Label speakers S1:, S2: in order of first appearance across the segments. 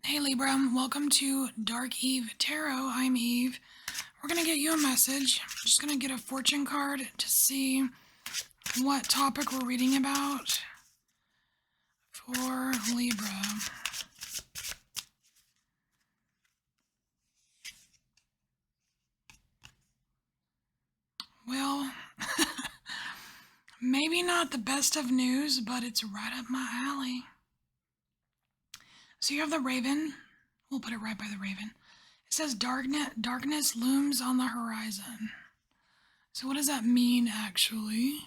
S1: Hey Libra, welcome to Dark Eve Tarot. I'm Eve. We're going to get you a message. I'm just going to get a fortune card to see what topic we're reading about for Libra. Well, maybe not the best of news, but it's right up my alley. So you have the Raven. We'll put it right by the Raven. It says darkness looms on the horizon. So what does that mean, actually?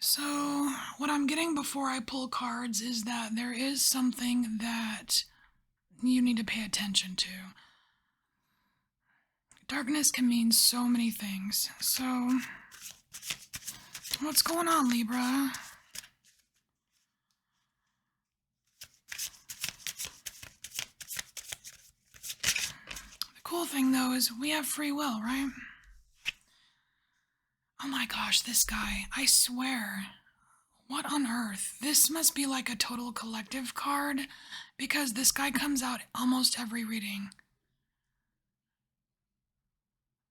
S1: So what I'm getting before I pull cards is that there is something that you need to pay attention to. Darkness can mean so many things. So what's going on, Libra? The cool thing, though, is we have free will, right? Oh my gosh, this guy, I swear. What on earth? This must be like a total collective card, because this guy comes out almost every reading.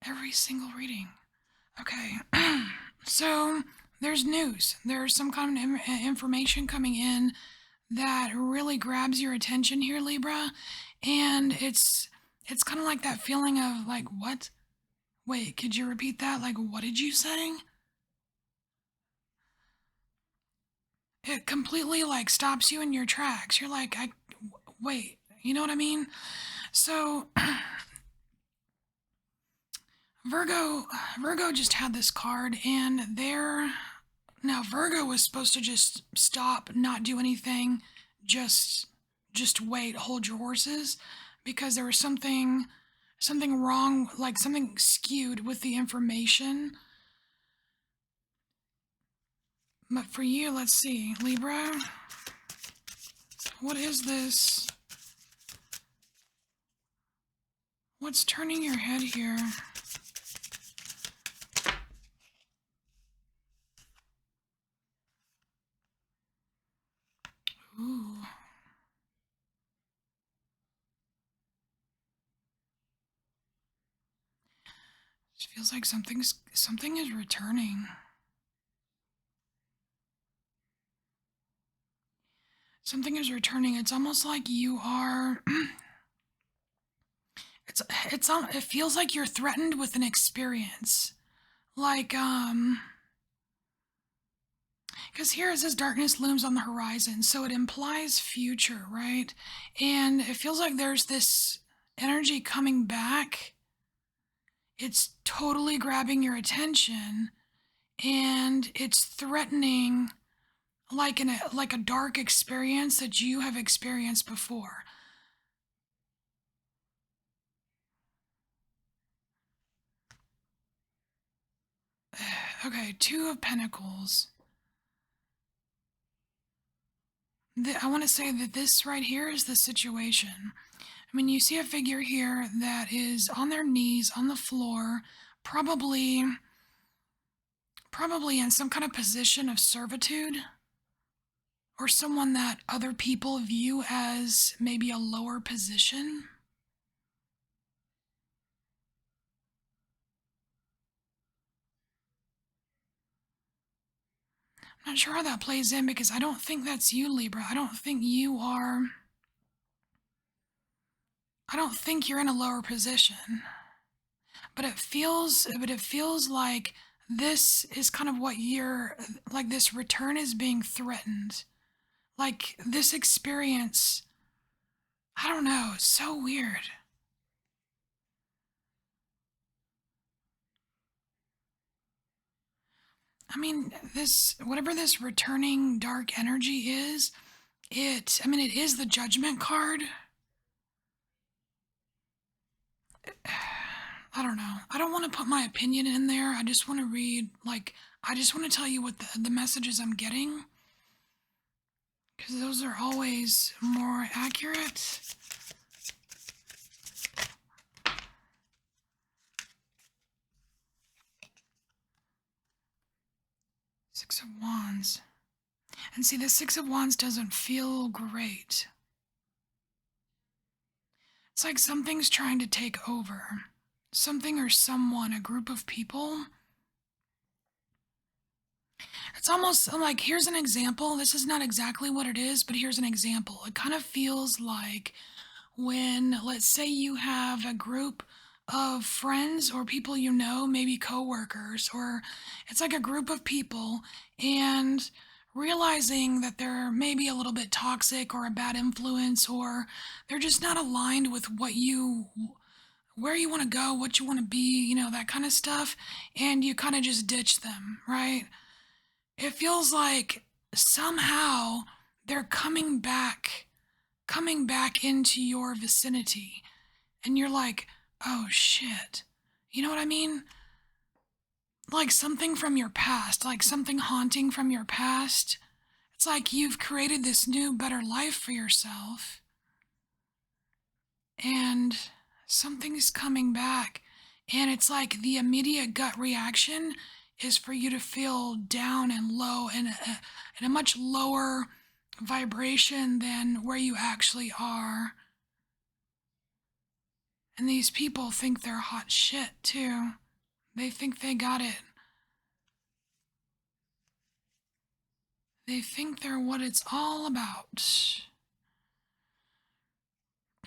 S1: Every single reading. Okay, so there's news. There's some kind of information coming in that really grabs your attention here, Libra, and it's kind of like that feeling of like, what? Wait, could you repeat that? Like, what did you say? It completely like stops you in your tracks. You're like, wait, you know what I mean? So Virgo just had this card, and now Virgo was supposed to just stop, not do anything, just wait, hold your horses, because there was something wrong, like something skewed with the information. But for you, let's see, Libra, what is this? What's turning your head here? Ooh. It feels like something is returning. Something is returning. It's almost like you are it feels like you're threatened with an experience. Like because here it says darkness looms on the horizon, so it implies future, right? And it feels like there's this energy coming back. It's totally grabbing your attention, and it's threatening like a dark experience that you have experienced before. Okay, Two of Pentacles. I want to say that this right here is the situation. I mean, you see a figure here that is on their knees on the floor, probably in some kind of position of servitude, or someone that other people view as maybe a lower position. I'm not sure how that plays in, because I don't think that's you, Libra. I don't think you're in a lower position. But it feels like this is kind of what you're like, this return is being threatened. Like this experience, I don't know, it's so weird. I mean, whatever this returning dark energy is, it is the Judgment card. I don't know. I don't want to put my opinion in there. I just want to read, like, I just want to tell you what the messages I'm getting, because those are always more accurate. Six of Wands. And see, the Six of Wands doesn't feel great. It's like something's trying to take over. Something or someone, a group of people. It's almost like, here's an example. This is not exactly what it is, but here's an example. It kind of feels like when, let's say, you have a group of friends or people you know, maybe coworkers, or it's like a group of people, and realizing that they're maybe a little bit toxic or a bad influence, or they're just not aligned with where you want to go, what you want to be, that kind of stuff, and you kind of just ditch them, right? It feels like somehow they're coming back into your vicinity, and you're like, oh shit. You know what I mean? Like something from your past, like something haunting from your past. It's like you've created this new, better life for yourself, and something's coming back. And it's like the immediate gut reaction is for you to feel down and low and in a much lower vibration than where you actually are. And these people think they're hot shit too. They think they got it. They think they're what it's all about.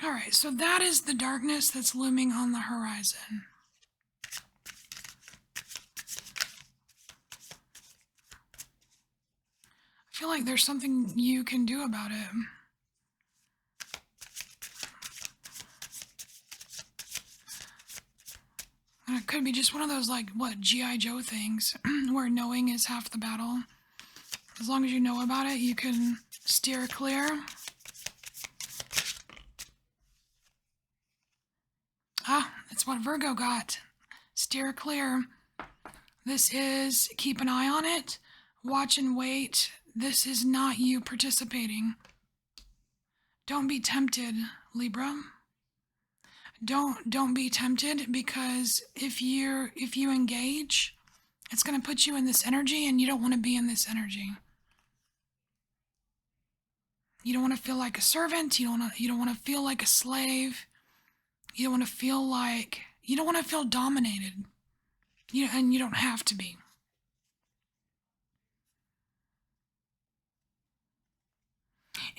S1: All right, so that is the darkness that's looming on the horizon. I feel like there's something you can do about it. And it could be just one of those, like, what, G.I. Joe things, where knowing is half the battle. As long as you know about it, you can steer clear. Ah, that's what Virgo got. Steer clear. This is keep an eye on it. Watch and wait. This is not you participating. Don't be tempted, Libra. Don't be tempted, because if you engage, it's going to put you in this energy, and you don't want to be in this energy. You don't want to feel like a servant. You don't want to feel like a slave. You don't want to feel dominated. And you don't have to be.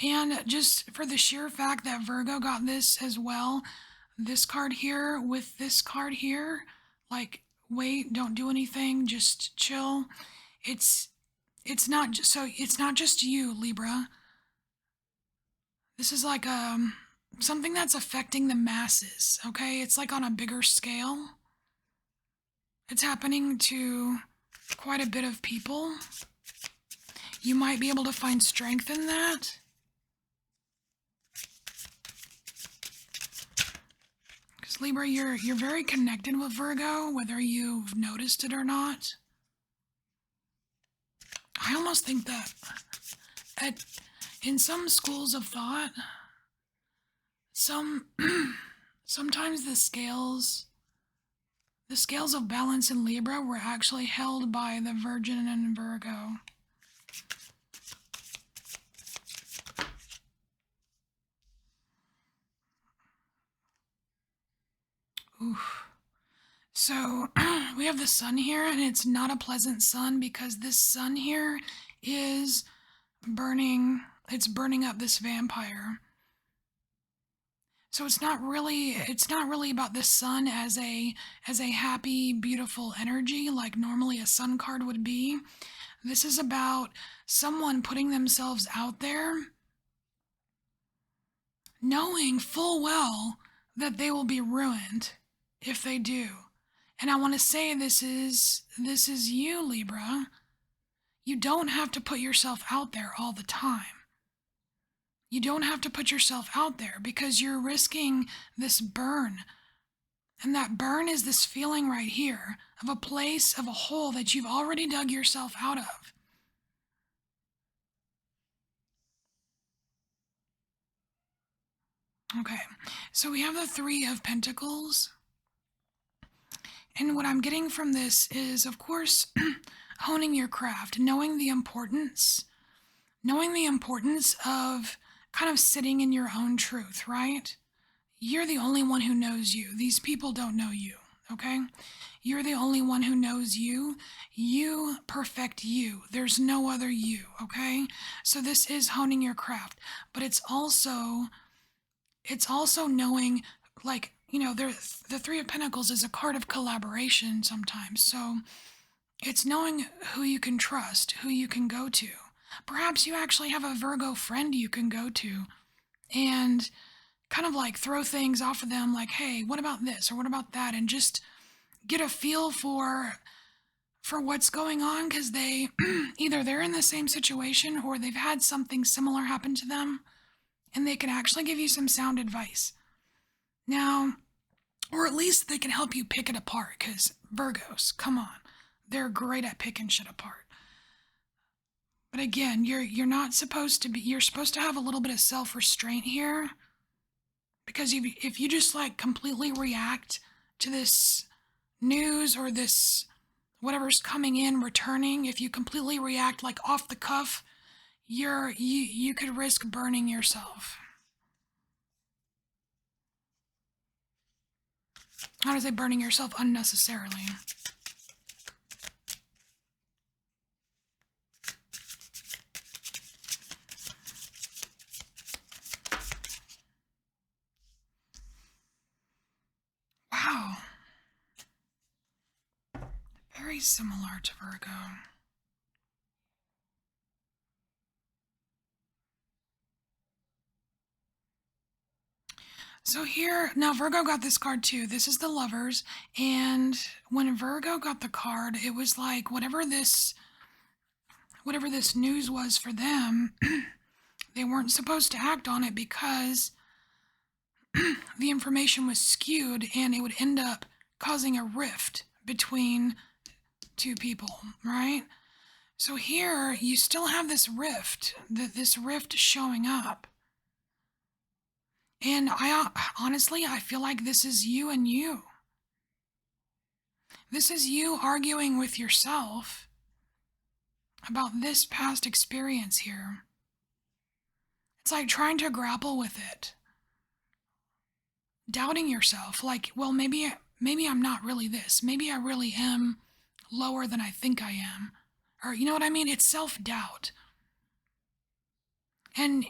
S1: And just for the sheer fact that Virgo got this as well, this card here with this card here, like, wait, don't do anything, just chill. It's not just you, Libra. This is like something that's affecting the masses, okay? It's like on a bigger scale. It's happening to quite a bit of people. You might be able to find strength in that. Because Libra, you're very connected with Virgo, whether you've noticed it or not. I almost think that in some schools of thought, sometimes the scales of balance in Libra were actually held by the Virgin and Virgo. Oof. So we have the sun here, and it's not a pleasant sun, because this sun here is burning up this vampire. So it's not really about the sun as a happy, beautiful energy like normally a sun card would be. This is about someone putting themselves out there, knowing full well that they will be ruined if they do. And I want to say this is you, Libra. You don't have to put yourself out there all the time. You don't have to put yourself out there, because you're risking this burn. And that burn is this feeling right here of a place, of a hole that you've already dug yourself out of. Okay, so we have the Three of Pentacles. And what I'm getting from this is, of course, honing your craft, knowing the importance knowing the importance of kind of sitting in your own truth, right? You're the only one who knows you. These people don't know you, okay? You're the only one who knows you. You perfect you. There's no other you, okay? So this is honing your craft, but it's also knowing, like, the 3 of Pentacles is a card of collaboration sometimes. So it's knowing who you can trust, who you can go to. Perhaps you actually have a Virgo friend you can go to and kind of like throw things off of them, like, hey, what about this or what about that, and just get a feel for what's going on, because they either they're in the same situation or they've had something similar happen to them, and they can actually give you some sound advice now, or at least they can help you pick it apart, because Virgos, come on, they're great at picking shit apart. But again, you're not supposed to be, you're supposed to have a little bit of self-restraint here, because if you just like completely react to this news or this whatever's coming in returning, if you completely react like off the cuff, you could risk burning yourself. How to say burning yourself unnecessarily. Wow. Very similar to Virgo. So here, now Virgo got this card too. This is the Lovers, and when Virgo got the card, it was like whatever this news was for them, they weren't supposed to act on it because the information was skewed and it would end up causing a rift between two people, right? So here you still have this rift, this rift showing up. And I honestly, I feel like this is you and you. This is you arguing with yourself about this past experience here. It's like trying to grapple with it. Doubting yourself, like, well, maybe I'm not really this. Maybe I really am lower than I think I am. Or you know what I mean? It's self-doubt. And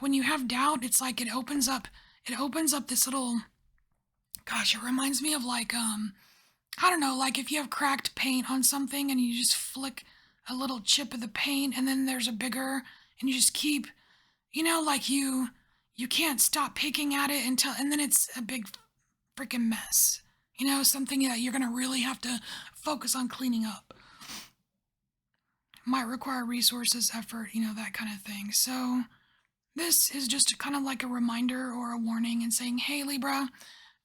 S1: when you have doubt, it's like it opens up this little, gosh, it reminds me of like I don't know, like if you have cracked paint on something and you just flick a little chip of the paint and then there's a bigger, and you just keep, like you can't stop picking at it and then it's a big freaking mess. Something that you're going to really have to focus on cleaning up. Might require resources, effort, that kind of thing. So this is just kind of like a reminder or a warning and saying, hey, Libra,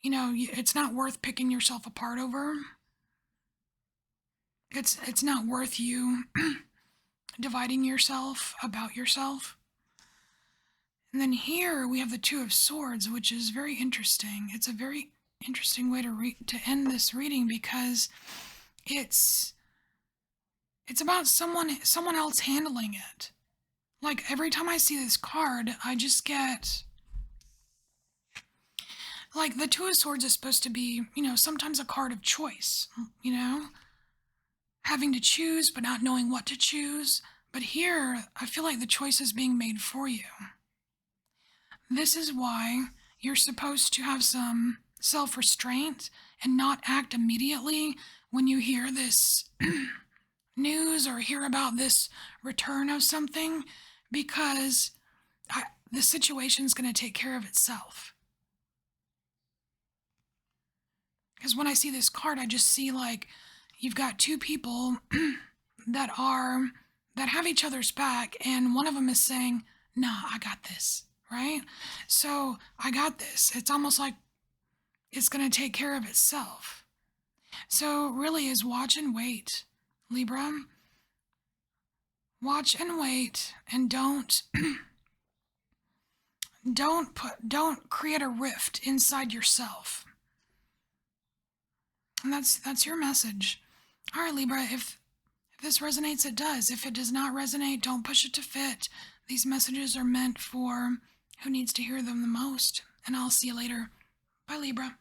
S1: it's not worth picking yourself apart over. It's not worth you dividing yourself about yourself. And then here we have the Two of Swords, which is very interesting. It's a very interesting way to end this reading, because it's about someone else handling it. Like every time I see this card, I just get, like, the Two of Swords is supposed to be, sometimes a card of choice, having to choose but not knowing what to choose. But here, I feel like the choice is being made for you. This is why you're supposed to have some self-restraint and not act immediately when you hear this news or hear about this return of something, because the situation's going to take care of itself. Because when I see this card, I just see like you've got two people that have each other's back, and one of them is saying, nah, I got this, right? So I got this. It's almost like it's going to take care of itself. So really is watch and wait, Libra. Watch and wait, and don't create a rift inside yourself. And that's your message. All right, Libra, if this resonates, it does. If it does not resonate, don't push it to fit. These messages are meant for who needs to hear them the most. And I'll see you later. Bye, Libra.